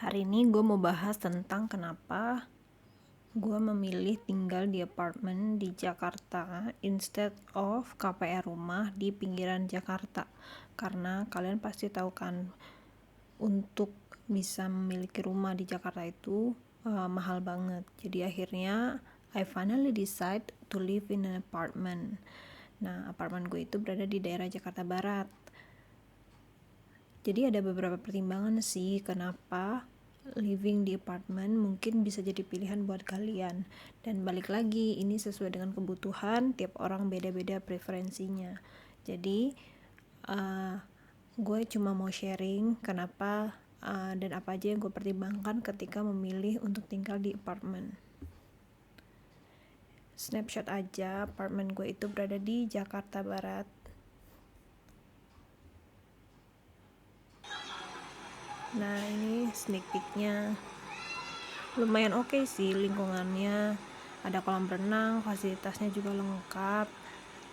Hari ini gue mau bahas tentang kenapa gue memilih tinggal di apartemen di Jakarta instead of KPR rumah di pinggiran Jakarta. Karena kalian pasti tahu kan, untuk bisa memiliki rumah di Jakarta itu mahal banget. Jadi akhirnya I finally decide to live in an apartment. Nah, apartemen gue itu berada di daerah Jakarta Barat. Jadi ada beberapa pertimbangan sih kenapa living di apartemen mungkin bisa jadi pilihan buat kalian. Dan balik lagi, ini sesuai dengan kebutuhan, tiap orang beda-beda preferensinya. Jadi gue cuma mau sharing kenapa dan apa aja yang gue pertimbangkan ketika memilih untuk tinggal di apartemen. Snapshot aja, apartemen gue itu berada di Jakarta Barat. Nah, ini sneak peeknya. Lumayan oke sih lingkungannya, ada kolam renang, fasilitasnya juga lengkap.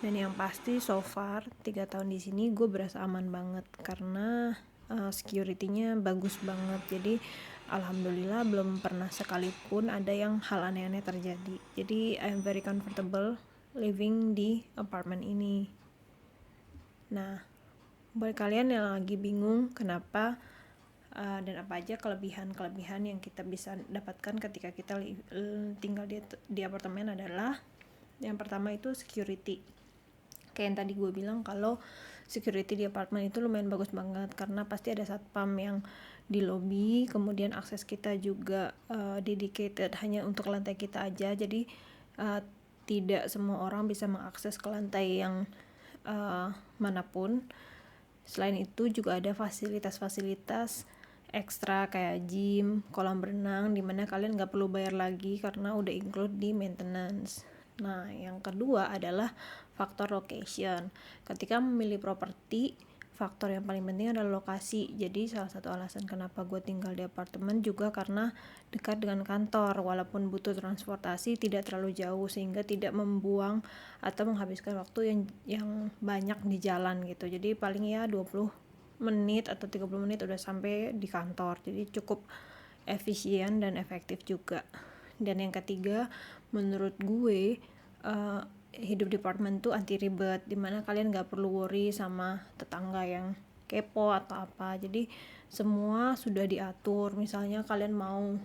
Dan yang pasti so far 3 tahun di sini gue berasa aman banget karena security-nya bagus banget. Jadi alhamdulillah belum pernah sekalipun ada yang hal aneh-aneh terjadi. Jadi I'm very comfortable living di apartemen ini. Nah, buat kalian yang lagi bingung kenapa dan apa aja kelebihan-kelebihan yang kita bisa dapatkan ketika kita tinggal di apartemen adalah, yang pertama itu security. Kayak yang tadi gue bilang, kalau security di apartemen itu lumayan bagus banget karena pasti ada satpam yang di lobi, kemudian akses kita juga dedicated hanya untuk lantai kita aja. Jadi tidak semua orang bisa mengakses ke lantai yang manapun. Selain itu juga ada fasilitas-fasilitas ekstra kayak gym, kolam renang, dimana kalian gak perlu bayar lagi karena udah include di maintenance. Nah, yang kedua adalah faktor location. Ketika memilih properti, faktor yang paling penting adalah lokasi. Jadi salah satu alasan kenapa gue tinggal di apartemen juga karena dekat dengan kantor, walaupun butuh transportasi tidak terlalu jauh sehingga tidak membuang atau menghabiskan waktu yang banyak di jalan gitu. Jadi paling ya 20 menit atau 30 menit udah sampai di kantor. Jadi cukup efisien dan efektif juga. Dan yang ketiga, menurut gue hidup di apartemen tuh anti ribet, dimana kalian gak perlu worry sama tetangga yang kepo atau apa. Jadi semua sudah diatur. Misalnya kalian mau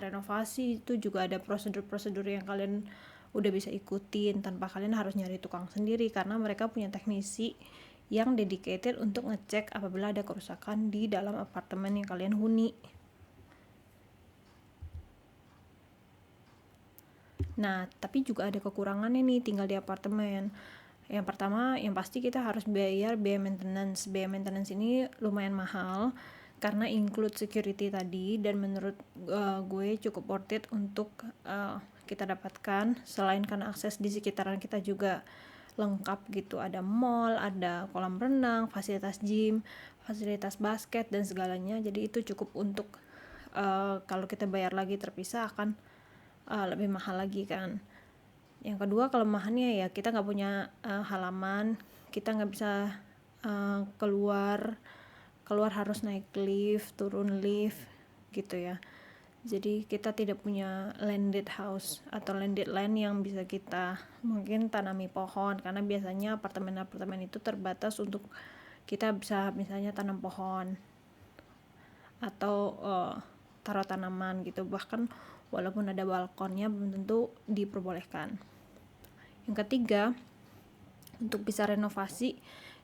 renovasi, itu juga ada prosedur-prosedur yang kalian udah bisa ikutin tanpa kalian harus nyari tukang sendiri, karena mereka punya teknisi yang dedicated untuk ngecek apabila ada kerusakan di dalam apartemen yang kalian huni. Nah, tapi juga ada kekurangannya nih tinggal di apartemen. Yang pertama, yang pasti kita harus bayar biaya maintenance. Biaya maintenance ini lumayan mahal karena include security tadi, dan menurut gue cukup worth it untuk kita dapatkan. Selain karena akses di sekitaran kita juga lengkap gitu, ada mall, ada kolam renang, fasilitas gym, fasilitas basket dan segalanya. Jadi itu cukup untuk kalau kita bayar lagi terpisah akan lebih mahal lagi kan. Yang kedua, kelemahannya ya kita nggak punya halaman, kita nggak bisa keluar harus naik lift, turun lift gitu ya. Jadi kita tidak punya landed house atau landed land yang bisa kita mungkin tanami pohon, karena biasanya apartemen-apartemen itu terbatas untuk kita bisa misalnya tanam pohon atau taruh tanaman gitu. Bahkan walaupun ada balkonnya belum tentu diperbolehkan. Yang ketiga, untuk bisa renovasi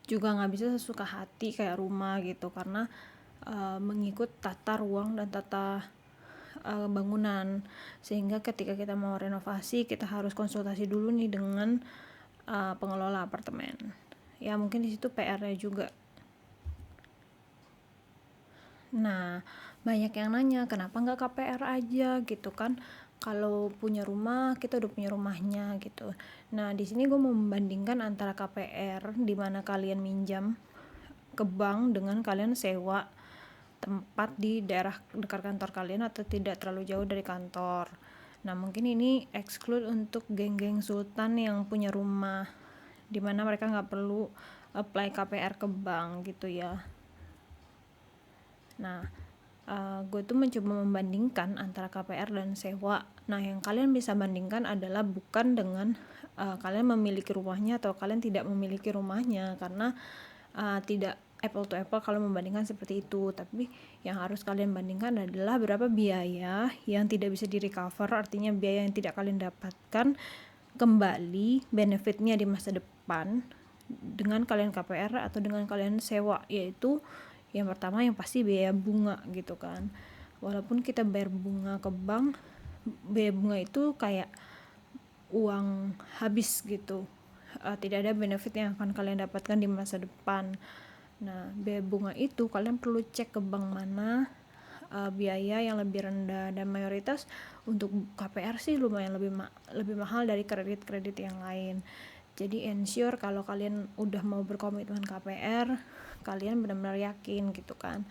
juga nggak bisa sesuka hati kayak rumah gitu, karena mengikut tata ruang dan tata bangunan, sehingga ketika kita mau renovasi kita harus konsultasi dulu nih dengan pengelola apartemen. Ya mungkin di situ PR-nya juga. Nah, banyak yang nanya kenapa nggak KPR aja gitu kan, kalau punya rumah kita udah punya rumahnya gitu. Nah, di sini gue mau membandingkan antara KPR di mana kalian minjam ke bank dengan kalian sewa tempat di daerah dekat kantor kalian atau tidak terlalu jauh dari kantor. Nah, mungkin ini exclude untuk geng-geng sultan yang punya rumah, dimana mereka nggak perlu apply KPR ke bank gitu ya. Nah, gue tuh mencoba membandingkan antara KPR dan sewa. Nah, yang kalian bisa bandingkan adalah bukan dengan kalian memiliki rumahnya atau kalian tidak memiliki rumahnya, karena tidak apple to apple kalau membandingkan seperti itu. Tapi yang harus kalian bandingkan adalah berapa biaya yang tidak bisa di recover, artinya biaya yang tidak kalian dapatkan kembali benefitnya di masa depan dengan kalian KPR atau dengan kalian sewa. Yaitu yang pertama yang pasti biaya bunga gitu kan. Walaupun kita bayar bunga ke bank, biaya bunga itu kayak uang habis gitu. Tidak ada benefit yang akan kalian dapatkan di masa depan. Nah, biaya bunga itu kalian perlu cek ke bank mana biaya yang lebih rendah, dan mayoritas untuk KPR sih lumayan lebih mahal dari kredit-kredit yang lain. Jadi ensure kalau kalian udah mau berkomitmen KPR, kalian benar-benar yakin gitu kan.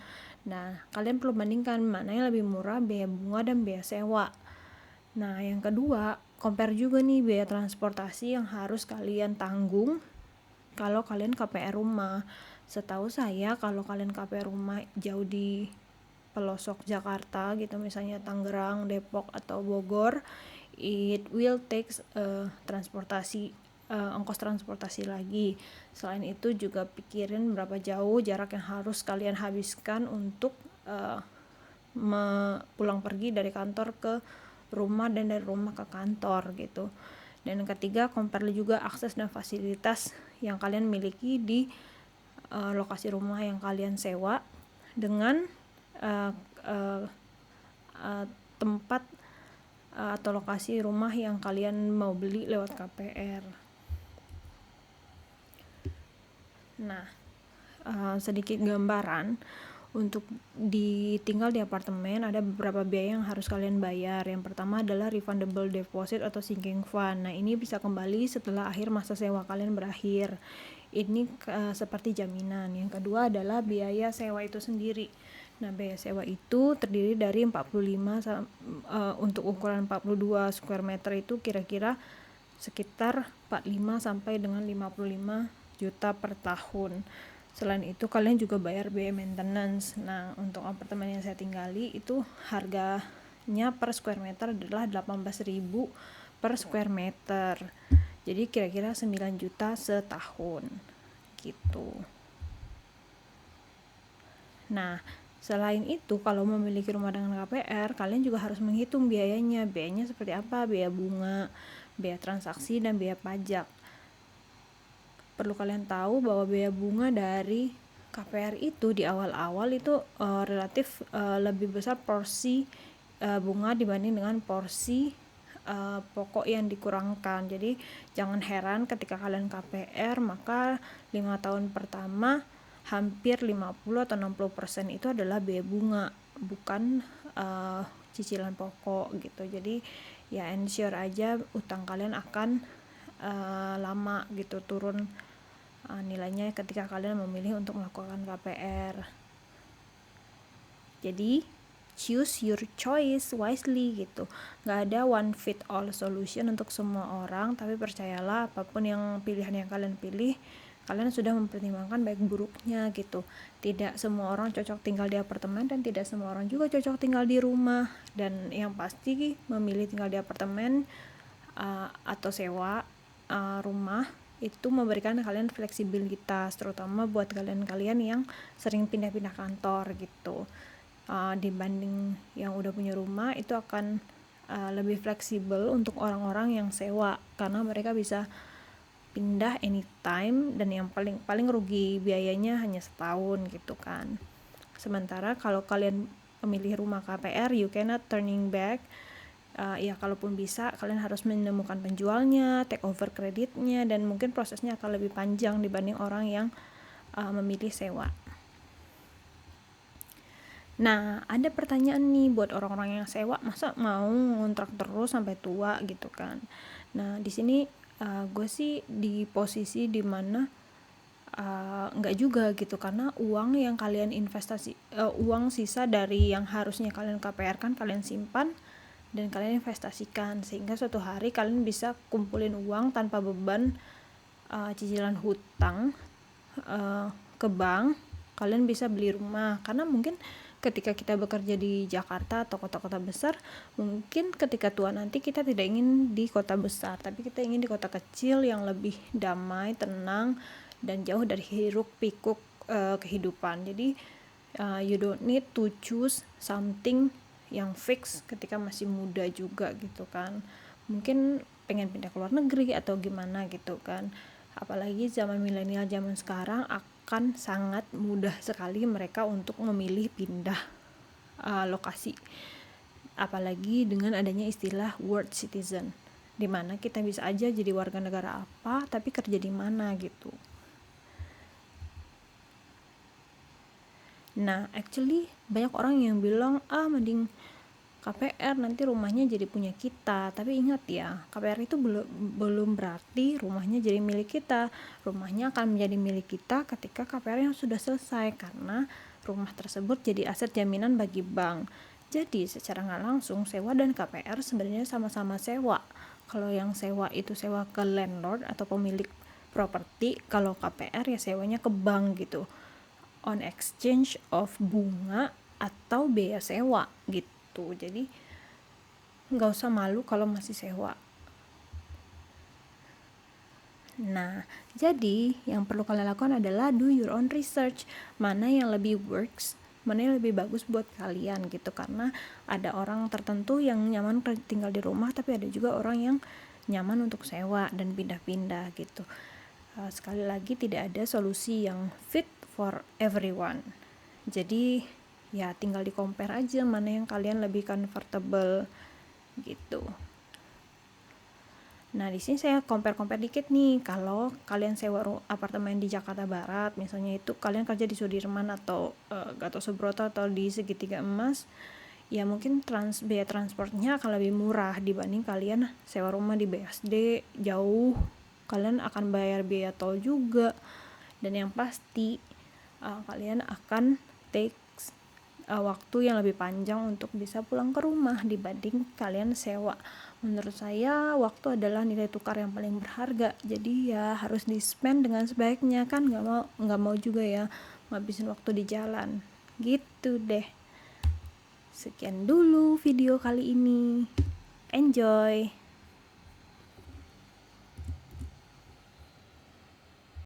Nah, kalian perlu bandingkan mana yang lebih murah, biaya bunga dan biaya sewa. Nah, yang kedua, compare juga nih biaya transportasi yang harus kalian tanggung kalau kalian KPR rumah. Setahu saya kalau kalian KPR rumah jauh di pelosok Jakarta gitu, misalnya Tangerang, Depok atau Bogor, it will take ongkos transportasi lagi. Selain itu juga pikirin berapa jauh jarak yang harus kalian habiskan untuk pulang pergi dari kantor ke rumah dan dari rumah ke kantor gitu. Dan yang ketiga, compare juga akses dan fasilitas yang kalian miliki di lokasi rumah yang kalian sewa dengan tempat atau lokasi rumah yang kalian mau beli lewat KPR. Nah, sedikit gambaran untuk tinggal di apartemen, ada beberapa biaya yang harus kalian bayar. Yang pertama adalah refundable deposit atau sinking fund. Nah, ini bisa kembali setelah akhir masa sewa kalian berakhir. Ini seperti jaminan. Yang kedua adalah biaya sewa itu sendiri. Nah, biaya sewa itu terdiri dari 45 untuk ukuran 42 square meter itu kira-kira sekitar 45 sampai dengan 55 juta per tahun. Selain itu kalian juga bayar biaya maintenance. Nah, untuk apartemen yang saya tinggali itu harganya per square meter adalah 18.000 per square meter. Jadi kira-kira 9 juta setahun gitu. Nah, selain itu kalau memiliki rumah dengan KPR, kalian juga harus menghitung biayanya. Biayanya seperti apa? Biaya bunga, biaya transaksi, dan biaya pajak. Perlu kalian tahu bahwa biaya bunga dari KPR itu di awal-awal itu relatif lebih besar porsi bunga dibanding dengan porsi pokok yang dikurangkan. Jadi jangan heran ketika kalian KPR maka 5 tahun pertama hampir 50 atau 60% itu adalah biaya bunga, bukan cicilan pokok gitu. Jadi ya ensure aja utang kalian akan lama gitu turun nilainya ketika kalian memilih untuk melakukan KPR. Jadi choose your choice wisely gitu. Gak ada one fit all solution untuk semua orang, tapi percayalah apapun yang pilihan yang kalian pilih, kalian sudah mempertimbangkan baik buruknya gitu. Tidak semua orang cocok tinggal di apartemen dan tidak semua orang juga cocok tinggal di rumah. Dan yang pasti memilih tinggal di apartemen atau sewa rumah itu memberikan kalian fleksibilitas, terutama buat kalian yang sering pindah-pindah kantor gitu. Dibanding yang udah punya rumah, itu akan lebih fleksibel untuk orang-orang yang sewa karena mereka bisa pindah anytime, dan yang paling rugi biayanya hanya setahun gitu kan. Sementara kalau kalian memilih rumah KPR, you cannot turning back. Ya kalaupun bisa kalian harus menemukan penjualnya, take over kreditnya, dan mungkin prosesnya akan lebih panjang dibanding orang yang memilih sewa. Nah, ada pertanyaan nih buat orang-orang yang sewa, masa mau ngontrak terus sampai tua gitu kan. Nah, di sini gue sih di posisi dimana nggak juga gitu, karena uang yang kalian uang sisa dari yang harusnya kalian KPR kan kalian simpan dan kalian investasikan, sehingga suatu hari kalian bisa kumpulin uang tanpa beban cicilan hutang ke bank. Kalian bisa beli rumah, karena mungkin ketika kita bekerja di Jakarta atau kota-kota besar, mungkin ketika tua nanti kita tidak ingin di kota besar, tapi kita ingin di kota kecil yang lebih damai, tenang, dan jauh dari hiruk pikuk kehidupan. Jadi you don't need to choose something yang fix ketika masih muda juga gitu kan. Mungkin pengen pindah ke luar negeri atau gimana gitu kan. Apalagi zaman milenial zaman sekarang akan sangat mudah sekali mereka untuk memilih pindah lokasi. Apalagi dengan adanya istilah world citizen, dimana kita bisa aja jadi warga negara apa tapi kerja di mana gitu. Nah, actually banyak orang yang bilang mending KPR, nanti rumahnya jadi punya kita. Tapi ingat ya, KPR itu belum berarti rumahnya jadi milik kita. Rumahnya akan menjadi milik kita ketika KPR yang sudah selesai, karena rumah tersebut jadi aset jaminan bagi bank. Jadi secara nggak langsung sewa dan KPR sebenarnya sama-sama sewa. Kalau yang sewa itu sewa ke landlord atau pemilik properti, kalau KPR ya sewanya ke bank gitu, on exchange of bunga atau biaya sewa gitu. Jadi nggak usah malu kalau masih sewa. Nah, jadi yang perlu kalian lakukan adalah do your own research, mana yang lebih works, mana yang lebih bagus buat kalian gitu. Karena ada orang tertentu yang nyaman tinggal di rumah, tapi ada juga orang yang nyaman untuk sewa dan pindah-pindah gitu. Sekali lagi, tidak ada solusi yang fit for everyone. Jadi ya tinggal di compare aja mana yang kalian lebih comfortable gitu. Nah, di sini saya compare dikit nih. Kalau kalian sewa apartemen di Jakarta Barat, misalnya itu kalian kerja di Sudirman atau Gatot Subroto atau di Segitiga Emas, ya mungkin biaya transportnya akan lebih murah dibanding kalian sewa rumah di BSD, jauh. Kalian akan bayar biaya tol juga, dan yang pasti kalian akan take waktu yang lebih panjang untuk bisa pulang ke rumah dibanding kalian sewa. Menurut saya waktu adalah nilai tukar yang paling berharga, jadi ya harus di spend dengan sebaiknya kan. Nggak mau juga ya ngabisin waktu di jalan gitu deh. Sekian dulu video kali ini, enjoy.